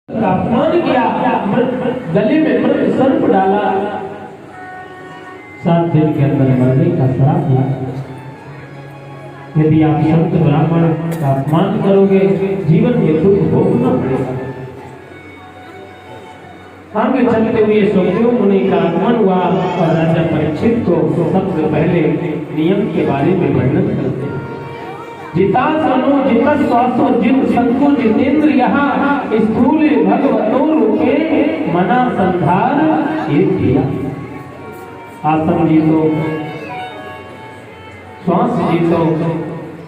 का अपमान किया, गले में मृत सर्प डाला, 7 दिन के अंदर मरने का श्राप दिया। यदि आप संत ब्राह्मण का अपमान करोगे, जीवन में दुख भोगना पड़ेगा। आगे चलते हुए सुखदेव मुनि का आगमन हुआ और राजा परीक्षित को सबसे पहले नियम के बारे में वर्णन करते हैं। जितासनो जितस्वासो जित संको जितेंद्रियः स्थूले भगवतो रूपे मना संधार एक किया। आसन जीतो, श्वास जीतो,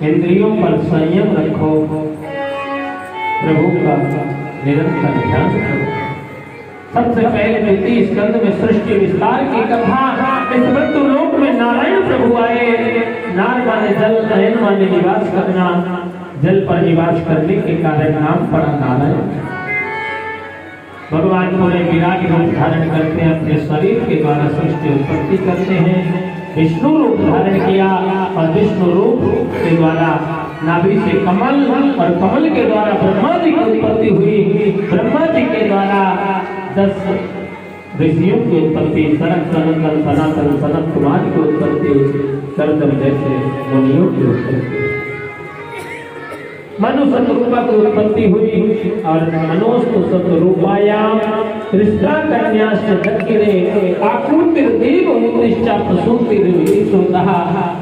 इंद्रियों पर संयम रखो, प्रभु का निरंतर ध्यान करो। सबसे पहले 33 स्कंद में सृष्टि विस्तार की कथा। इस मृत्यु लोक में नारायण प्रभु आए। नार माने जल, नयन माने निवास करना, जल पर निवास करने के कारण नाम पड़ा नारायण। भगवान पूरे विराट रूप धारण करते हैं, अपने शरीर के द्वारा सृष्टि उत्पत्ति करते हैं। विष्णु रूप धारण किया और विष्णु रूप के द्वारा नाभि से कमल और कमल के द्वारा ब्रह्मा जी की उत्पत्ति हुई। ब्रह्मा जी के द्वारा 10 ऋषियों की उत्पत्ति, सनक सनंदन सनातन सनत कुमार की उत्पत्ति, करदम जैसे मुनियों की उत्पत्ति, मनु शतरूपा की उत्पत्ति हुई और मनोस्तु शतरूपायाम त्रिस्रा कन्याश्च दक्षिणे आकृतिर्देव उत्तिष्ठा प्रसूतिर्विशुद्धः।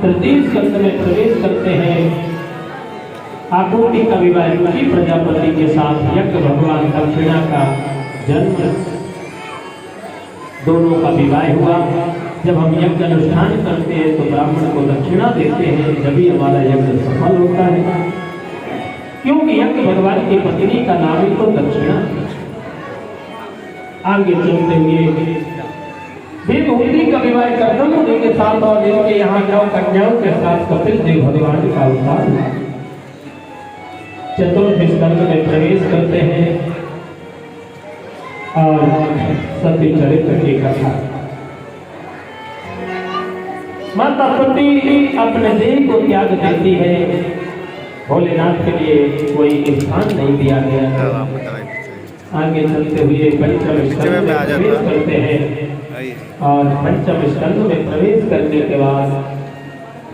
33 स्कंद में प्रवेश करते हैं। आकृति का विवाह ऋषि प्रजापति के साथ, यज्ञ भगवान दक्षिणा का जन्म, दोनों का विवाह हुआ। जब हम यज्ञ अनुष्ठान करते हैं तो ब्राह्मण को दक्षिणा देते हैं, जब हमारा यज्ञ सफल होता है, क्योंकि यज्ञ भगवान की पत्नी का नाम ही तो दक्षिणा। आगे चलते हुए देवहूति का विवाह कर्दम मुनि के साथ और इनके यहाँ 9 कन्याओं के साथ कपिल देव भगवान का अवतार हुआ। चतुर्थ स्कंद में प्रवेश करते हैं और सती चरित्र की कथा। माता सती अपने देह को त्याग देती है। भोलेनाथ के लिए कोई स्थान नहीं दिया गया। आगे चलते हुए पंचम स्कंद में प्रवेश करते हैं और पंचम स्कंद में प्रवेश करने के बाद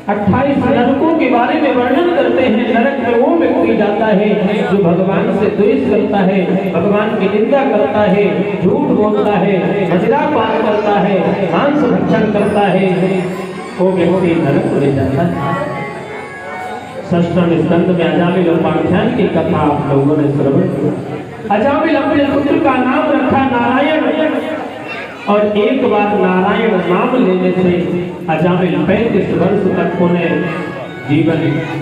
28 नरकों के बारे में वर्णन करते हैं। नरक में वो व्यक्ति जाता है जो भगवान से द्वेष करता है, भगवान की निंदा करता है, झूठ बोलता है, मदिरा पान करता है, मांस भक्षण करता है, वो व्यक्ति नरक ले जाता है। षष्ठम स्कंद में अजामिल उपाख्यान की कथा आप लोगों ने श्रवण किया। अजामिल अपने पुत्र का नाम रखा नारायण और एक बार नारायण नाम लेने से अजामिल 35 वर्ष तक उन्हें जीवन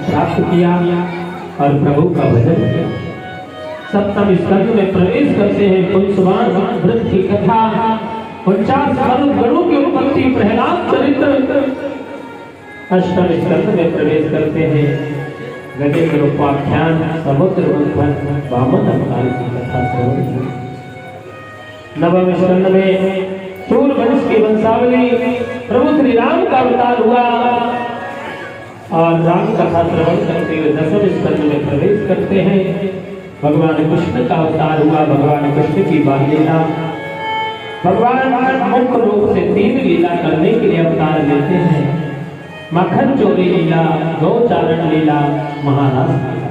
प्राप्त किया और प्रभु का भजन किया। सप्तम स्कंद में प्रवेश करते हैं। पुंसवान व्रत की कथा, 49 गणों की उत्पत्ति, प्रहलाद चरित्र। अष्टम स्कंद में प्रवेश करते हैं। गजेंद्र उपाख्यान, समुद्र मंथन, वामन अवतार की कथा श्रवण। नवम स्कंद में सूर्यवंश की वंशावली, प्रभु श्री राम का अवतार हुआ और राम कथा श्रवण करते हुए 10वें स्कंद में प्रवेश करते हैं। भगवान कृष्ण का अवतार हुआ। भगवान कृष्ण की बाल लीला, भगवान मुख्य रूप से 3 लीला करने के लिए अवतार लेते हैं। मक्खन चोरी लीला, गौचारण लीला, महाराज लीला।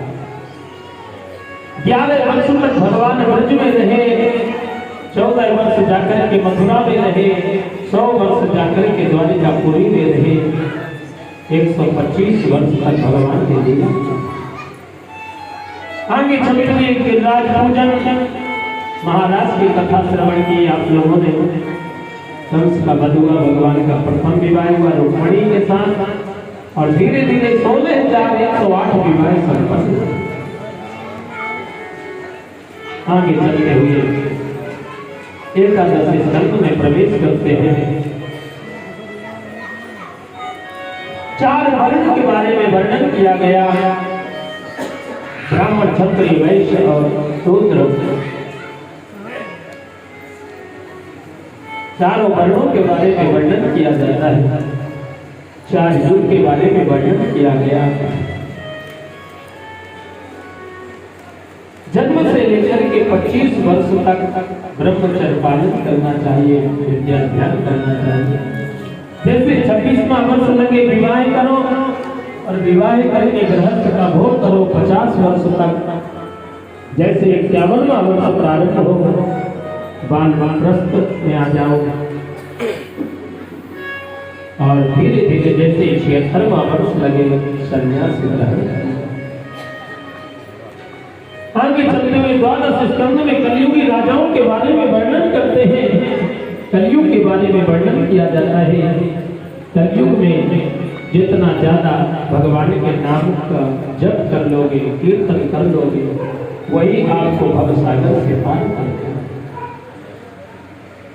11 वर्ष तक भगवान ब्रज में रहे, 14 वर्ष जाकर के मथुरा में रहे, 100 वर्ष जाकर के द्वारिकापुरी में रहे, 125 वर्ष तक भगवान के लीला। आगे चलते हुए गिरिराज पूजन, महाराज की कथा श्रवण की आप लोगों ने। कंस का वध हुआ, भगवान का प्रथम विवाह हुआ रुक्मिणी के साथ और धीरे धीरे 16,108 विवाह संपन्न हुए। आगे चलते हुए 11वें स्कंद में प्रवेश करते हैं। 4 वर्ण के बारे में वर्णन किया गया, ब्राह्मण, क्षत्रिय, वैश्य और शूद्र। 4 वर्णों के बारे में वर्णन किया जाता है। 4 युग के बारे में वर्णन किया गया। जन्म से लेकर के 25 वर्ष तक ब्रह्मचर्य पालन करना चाहिए, विद्या ध्यान करना चाहिए। जैसे 26वां वर्ष लगे विवाह करो और विवाह करके गृहस्थ का भोग करो 50 वर्ष तक। जैसे 51वां वर्ष प्रारंभ हो वानप्रस्थ में आ जाओ और धीरे धीरे जैसे 76वां वर्ष लगे संन्यास ग्रहण करो। आगे चलते हुए 12 स्कंद में कलयुगी राजाओं के बारे में वर्णन करते हैं। कलयुग के बारे में वर्णन किया जाता है। कलयुग में जितना ज्यादा भगवान के नाम का जप कर लोगे, कीर्तन कर लोगे, वही आपको भवसागर से पार करेगा।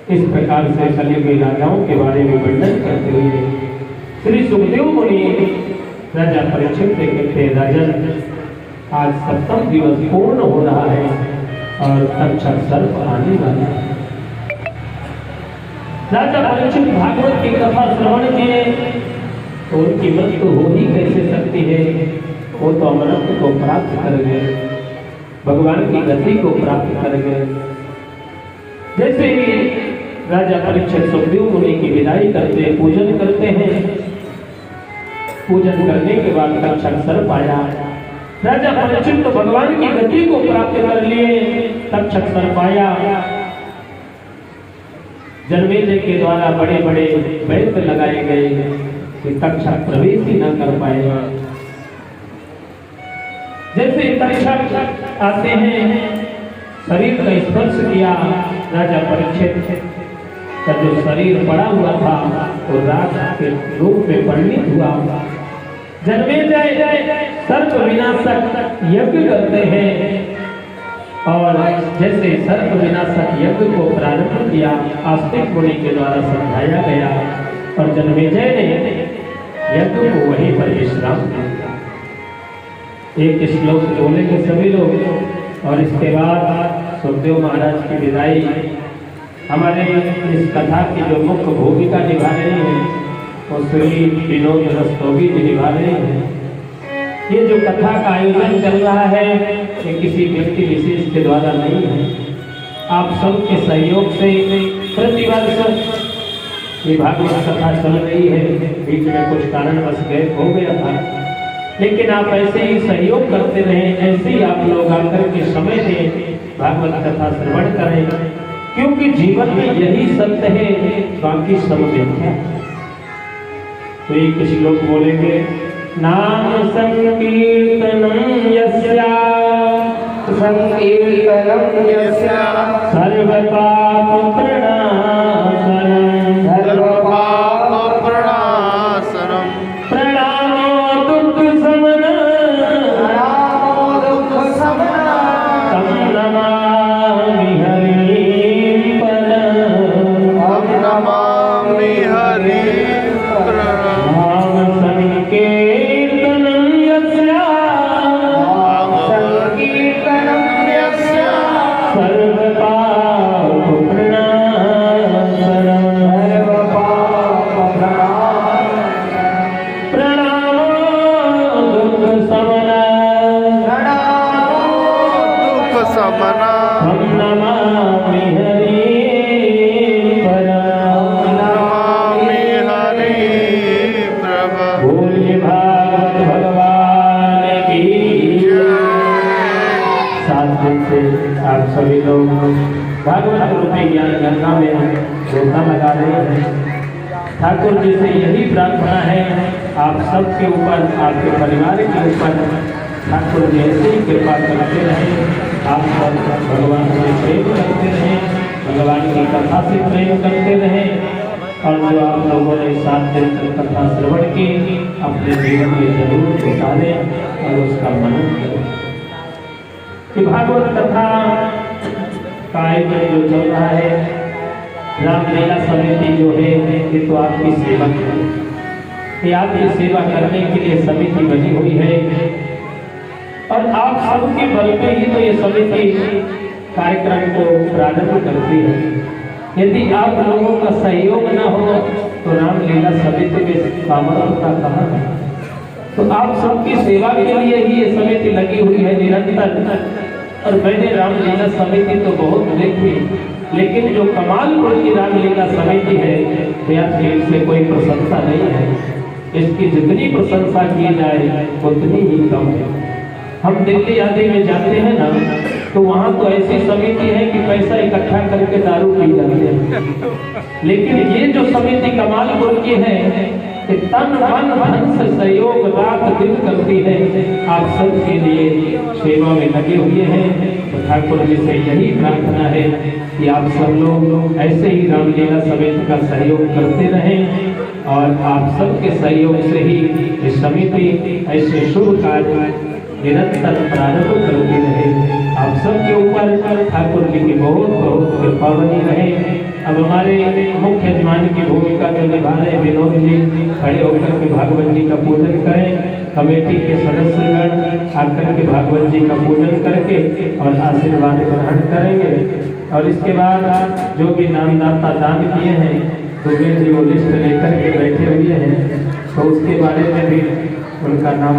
इस प्रकार से कलयुगी राजाओं के बारे में वर्णन करते हुए श्री सुखदेव मुनि राजा परीक्षित से कहते, राजन आज 7वां दिवस पूर्ण हो रहा है और तक्षक सर्प आने वाला है। राजा परीक्षित भागवत की कथा श्रवण किए तो उनकी मृत्यु हो ही कैसे सकती है, वो तो अमरत्व को प्राप्त कर गए, भगवान की गति को प्राप्त कर गए। जैसे ही राजा परीक्षित सुखदेव मुनि की विदाई करते, पूजन करते हैं, पूजन करने के बाद तक्षक सर्प आया। राजा परीक्षित तो भगवान की गति को प्राप्त कर लिए, तक्षक सर्प आया। जन्मेजय के द्वारा बड़े बड़े वैद्य लगाए गए कि तक्षक प्रवेश ही न कर पाए। जैसे तक्षक आते हैं, शरीर का स्पर्श किया, राजा परीक्षित का जो शरीर पड़ा हुआ था तो राख के रूप में परिणित हुआ। जन्मेजय सर्प विनाशक यज्ञ करते हैं और जैसे सर्प विनाशक यज्ञ को प्रारंभ किया, आस्तिक मुनि के द्वारा समझाया गया और जन्मेजय ने यज्ञ को वहीं पर विश्राम दिया। एक श्लोक बोलेंगे सभी लोग और इसके बाद सुखदेव महाराज की विदाई। हमारे इस कथा की जो मुख्य भूमिका निभा रही है वो श्री विनोद रस्तोगी जी निभा रहे हैं। ये जो कथा का आयोजन चल रहा है ये किसी व्यक्ति विशेष के द्वारा नहीं है, आप सबके सहयोग से प्रतिवर्ष ये भागवत कथा चल रही है। बीच में कुछ कारणवश गैप हो गया था, लेकिन आप ऐसे ही सहयोग करते रहे, ऐसे ही आप लोग आकर के समय दें, भागवत कथा श्रवण करें, क्योंकि जीवन में यही सत्य है, बाकी सब मिथ्या है। तो एक श्लोक बोलेंगे, नाम संकीर्तनम यस्या सर्व पाप प्रणाशनम प्रणामो दुख समन तम नमामि हरिं परम सभी लोग भागवत रूपी ज्ञान गंगा में गोता लगा रहे हैं। ठाकुर जी से यही प्रार्थना है आप सबके ऊपर, आपके परिवार के ऊपर ठाकुर जी ऐसे ही कृपा करते रहें। आप सब भगवान से प्रेम करते रहें, भगवान की कथा से प्रेम करते रहें और जो आप लोगों ने 7 दिन तक कथा श्रवण की अपने जीवन में जरूर उतारें और उसका मनन करें। कि भागवत कथा का आयोजन जो चल रहा है, रामलीला समिति जो है ये तो आपकी सेवा है, ये आपकी सेवा करने के लिए समिति बनी हुई है और आप सबके बल पे ही तो ये समिति कार्यक्रम को प्रारंभ करती है। यदि आप लोगों का सहयोग न हो तो रामलीला समिति में सामर्थ्य कहाँ है। तो आप सबकी सेवा के लिए ही ये समिति लगी हुई है निरंतर। और मैंने रामलीला समिति तो बहुत देखी, लेकिन जो कमालपुर की रामलीला समिति है इससे कोई प्रशंसा नहीं है। इसकी जितनी प्रशंसा की जाए उतनी ही कम है। हम दिल्ली आदि में जाते हैं ना, तो वहाँ तो ऐसी समिति है कि पैसा इकट्ठा करके दारू पी जाते हैं, लेकिन ये जो समिति कमालपुर की है तन मन धन से सहयोग रात दिन करती है। आप सबके लिए सेवा में लगे हुए हैं, तो ठाकुर जी से यही प्रार्थना है कि आप सब लोग ऐसे ही रामलीला समिति का सहयोग करते रहें और आप सबके सहयोग से ही इस समिति ऐसे शुभ कार्य निरंतर प्रारंभ करती रहे। आप सबके ऊपर ठाकुर जी की बहुत बहुत कृपा बनी रहे। अब हमारे मुख्य यजमान की भूमिका जो निभा रहे विनोद जी, खड़े होकर के भागवत जी का पूजन करें। कमेटी के सदस्यगण आकर के भागवत जी का पूजन करके और आशीर्वाद ग्रहण करेंगे। और इसके बाद जो भी नामदाता दान किए हैं तो वे भी वो लिस्ट लेकर के बैठे हुए हैं, तो उसके बारे में भी उनका नाम